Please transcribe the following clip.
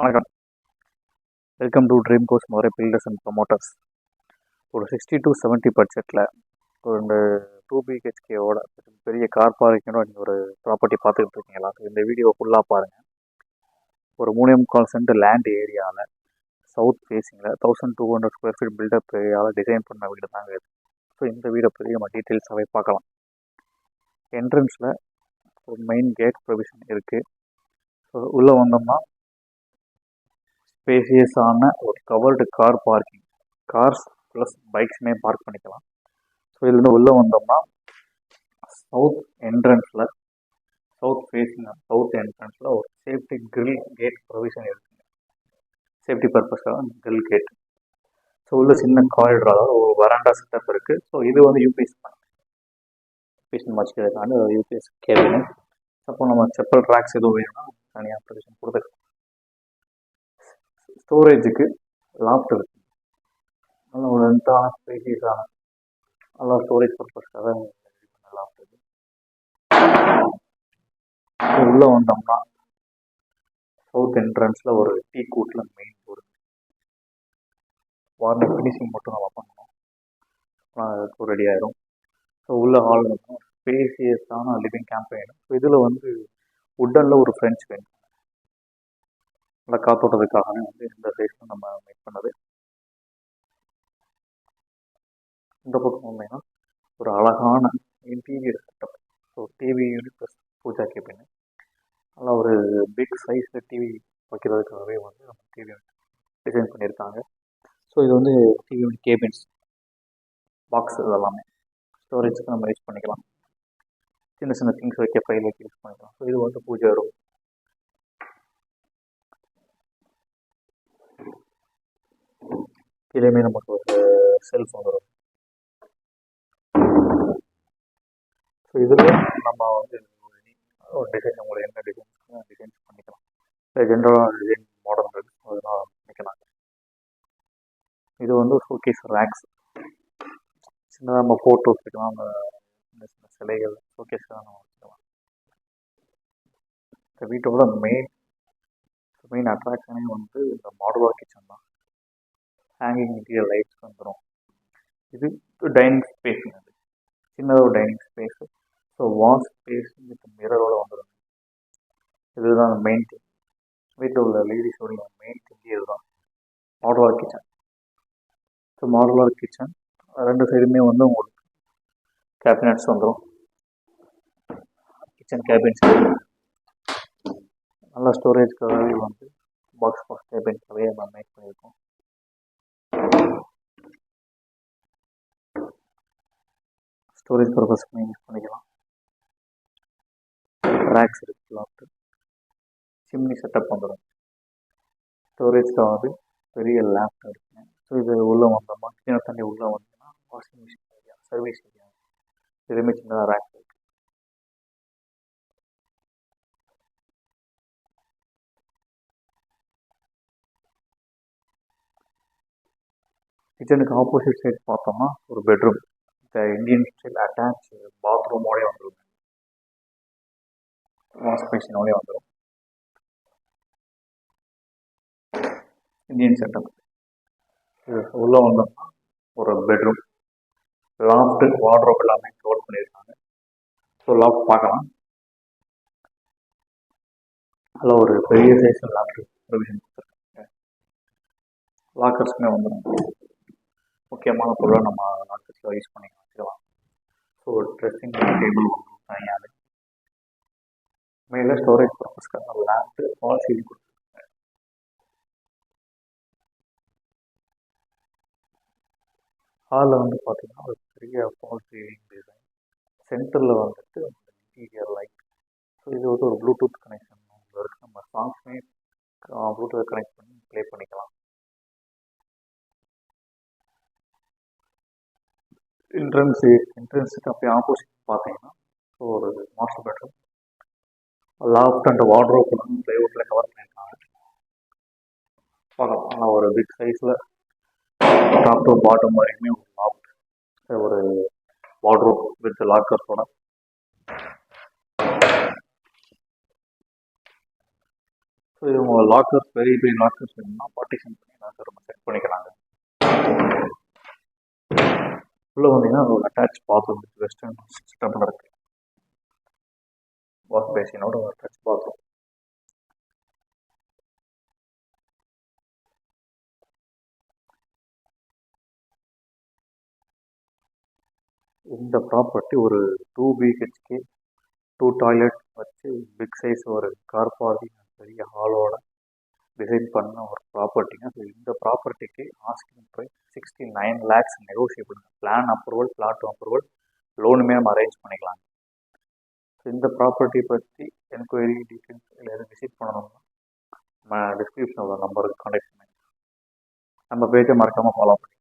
வணக்கம். Welcome to dream course Madurai filters and promoters. ஒரு 60 to 70 பட்ஜெட்டில் ஒரு 2 BHKவோட பெரிய கார் பார்க்கிங்கோட நீங்கள் ஒரு ப்ராப்பர்ட்டி பார்த்துக்கிட்டு இருக்கீங்களா? இந்த வீடியோ ஃபுல்லாக பாருங்கள். ஒரு 3.25 சென்ட் லேண்ட் ஏரியாவில் சவுத் ஃபேஸிங்கில் 1200 ஸ்கொயர் ஃபீட் பில்டப் ஏரியாவில் டிசைன் பண்ண வீடு தாங்க இது. ஸோ இந்த வீடை பற்றி நம்ம டீட்டெயில்ஸாகவே பார்க்கலாம். என்ட்ரன்ஸில் ஒரு மெயின் கேட் ப்ரொவிஷன் இருக்குது. ஸோ உள்ளே வந்தோம்னா ஸ்பேசியஸான ஒரு covered car parking, cars plus பைக்ஸுமே பார்க் பண்ணிக்கலாம். ஸோ இதுலேருந்து உள்ளே வந்தோம்னா சவுத் என்ட்ரன்ஸில் ஒரு சேஃப்டி கிரில் கேட் ப்ரொவிஷன் இருக்குங்க. சேஃப்டி பர்பஸ்க்காக கிரில் கேட். ஸோ உள்ள சின்ன காரிடர், அதாவது ஒரு வராண்டா செட்டப் இருக்குது. ஸோ இது வந்து யூபிஎஸ் வச்சுக்கிறதுக்கான யூபிஎஸ் கேபின். அப்போ நம்ம செப்பல் ட்ராக்ஸ் எதுவும் வேணும்னா தனியாக ப்ரொவிஷன் கொடுத்துருக்கோம். ஸ்டோரேஜுக்கு லாஃப்ட் இருக்குது. நல்லா ஒரு லென்த்தான ஸ்பேசியஸான நல்லா ஸ்டோரேஜ் பர்பஸ்க்காக லாஃப்ட் இருக்குது. உள்ளே வந்தோம்னா சவுத் என்ட்ரன்ஸில் ஒரு டீ கூட்டில் மெயின் டோர். வார்னிங் ஃபினிஷிங் மட்டும் நம்ம பண்ணணும், ரெடி ஆயிரும். ஸோ உள்ள ஹால் வந்து ஸ்பேசியஸான லிவிங் கேம்ப் வேணும். ஸோ இதில் வந்து உட்டனில் ஒரு ஃப்ரெஞ்ச் வேணும். நல்லா காத்தோட்டத்துக்காகவே வந்து இந்த சைஸில் நம்ம மேக் பண்ணது. இந்த பக்கம் வந்தீங்கன்னா ஒரு அழகான interior setup. So TV unit plus pooja cabin. நல்லா ஒரு பிக் சைஸில் டிவி வைக்கிறதுக்காகவே வந்து நம்ம டிவி யூனிட் டிசைன் பண்ணியிருக்காங்க. ஸோ இது வந்து டிவி யூனிட் கேபின்ஸ், பாக்ஸ் இதெல்லாமே ஸ்டோரேஜ்க்கு நம்ம யூஸ் பண்ணிக்கலாம். சின்ன சின்ன திங்ஸ் வைக்க, ஃபைல் வைக்க யூஸ் பண்ணிக்கலாம். ஸோ இது வந்து பூஜை ரூம். கீழேயுமே நமக்கு ஒரு செல்ஃப் வந்துடும். ஸோ இதில் நம்ம வந்து ஒரு டிசைன், உங்களுக்கு என்ன டிசைன்ஸ் பண்ணிக்கலாம். ஜென்ரலான டிசைன் மாடர்ன் இருக்குது, அதெல்லாம் பண்ணிக்கலாம். இது வந்து ஷோகேஸ் ரேக்ஸ், சின்னதாக நம்ம ஃபோட்டோஸ் வைக்கலாம், அந்த சின்ன சின்ன சிலைகள் ஷோகேஸ்லாம் நம்ம வச்சுக்கலாம். இந்த வீட்டோட மெயின் அட்ராக்ஷனே வந்து இந்த மாடுலார் கிச்சன் தான். ஹேங்கிங் இன்டீரியர் லைட்ஸ் வந்துடும். இது டைனிங் ஸ்பேஸுங்க, அது சின்னதாக ஒரு dining space. So wash space with மிரரோடு வந்துடும். இதுதான் மெயின் திங். வீட்டில் உள்ள லேடிஸோடைய மெயின் திங் இதுதான், modular kitchen. So modular kitchen 2 சைடுமே வந்து உங்களுக்கு கேபினட்ஸ் வந்துடும். கிச்சன் கேபின்ஸ் நல்லா ஸ்டோரேஜ்க்காகவே வந்து பாக்ஸ் கேபின்ஸாகவே நம்ம மேக் பண்ணியிருக்கோம். ஸ்டோரேஜ் பர்பஸ்க்கு யூஸ் பண்ணிக்கலாம். ரேக்ஸ் இருக்குது, லாஃப்ட், சிம்னி செட்டப் வந்துடும். ஸ்டோரேஜ்க்காக பெரிய லேம்ப் இருக்குங்க. ஸோ இது உள்ளே வந்தோம்னா கிணறு தண்ணி உள்ளே வந்தோம்னா washing machine area, service area, எதுவுமே சின்னதாக ரேக் இருக்குது. கிச்சனுக்கு ஆப்போசிட் சைட் பார்த்தோம்னா ஒரு பெட்ரூம், இந்த இந்தியன் ஸ்டைல் அட்டாச் பாத்ரூமோடய வந்துடும், வாஷ் மிஷினோடய வந்துடும். Indian setup. உள்ளே வந்தோம்னா ஒரு பெட்ரூம், லாஃப்ட், வார்ட்ரோப் எல்லாமே கவர் பண்ணியிருக்காங்க. ஸோ லாஃப்ட் பார்க்கலாம். அதில் ஒரு பெரிய சைஸ் லாஃப்ட் ப்ரொவிஷன் கொடுத்துருக்காங்க. லாக்கர்ஸுமே வந்துடும். முக்கியமான பொருளை நம்ம லாக்கர்ஸில் யூஸ் பண்ணி வச்சுக்கலாம். ஸோ ட்ரெஸ்ஸிங் டேபிள் வந்துடும் தனியாக. மேலே ஸ்டோரேஜ் பர்பஸ்க்காக லேப்டு ஃபால் சீலிங் கொடுத்துருக்காங்க. ஹாலில் வந்து பார்த்தீங்கன்னா ஒரு பெரிய ஃபால் சீலிங் டிசைன், சென்டரில் வந்துட்டு இன்டீரியர் லைட். ஸோ இது வந்து ஒரு ப்ளூடூத் கனெக்ஷன் இருக்குது. நம்ம சாங்ஸ்மே ப்ளூடூத் கனெக்ட் பண்ணி ப்ளே பண்ணிக்கலாம். என்ட்ரன்ஸுக்கு அப்படியே ஆப்போசிட் பார்த்தீங்கன்னா ஒரு master bedroom, loft and wardrobe பிளைவுட்டில் கவர் பண்ணியிருக்காங்க. பார்க்கலாம். ஆனால் ஒரு பிக் சைஸில் டாப் டு பாட்டம் வரைக்குமே ஒரு லாஃப்ட், ஒரு வார்ட்ரோப் வித் ஸோ இவங்க லாக்கர்ஸ் பெரிய பெரிய லாக்கர்ஸ் வேணும்னா பார்ட்டிஷன் பண்ணி தான் சார் நம்ம செட் பண்ணிக்கிறாங்க. உள்ளே வந்தீங்கன்னா ஒரு அட்டாச் பாத்ரூம் வெஸ்டர்ன் சிஸ்டமில் இருக்கு. வாஷ் பேசினோட ஒரு அட்டாச் பாத்ரூம். இந்த ப்ராப்பர்ட்டி ஒரு 2 பிஹெச்கே 2 டாய்லெட் வச்சு பிக் சைஸ் ஒரு கார் பார்க்கிங் பெரிய ஹாலோட டிசைன் பண்ண ஒரு ப்ராப்பர்ட்டிங்க. ஸோ இந்த ப்ராப்பர்ட்டிக்கு asking price 69 lakhs negotiable. Plan approval, plot approval, லோனுமே நம்ம அரேஞ்ச் பண்ணிக்கலாம். ஸோ இந்த ப்ராப்பர்ட்டி பற்றி என்கொயரி டீட்டெயில்ஸ் இல்லை எதுவும் விசிட் பண்ணணும்னா நம்ம டிஸ்கிரிப்ஷனில் நம்பருக்கு கான்டாக்ட் பண்ணி நம்ம பேஜை மறக்காமல் ஃபாலோ பண்ணி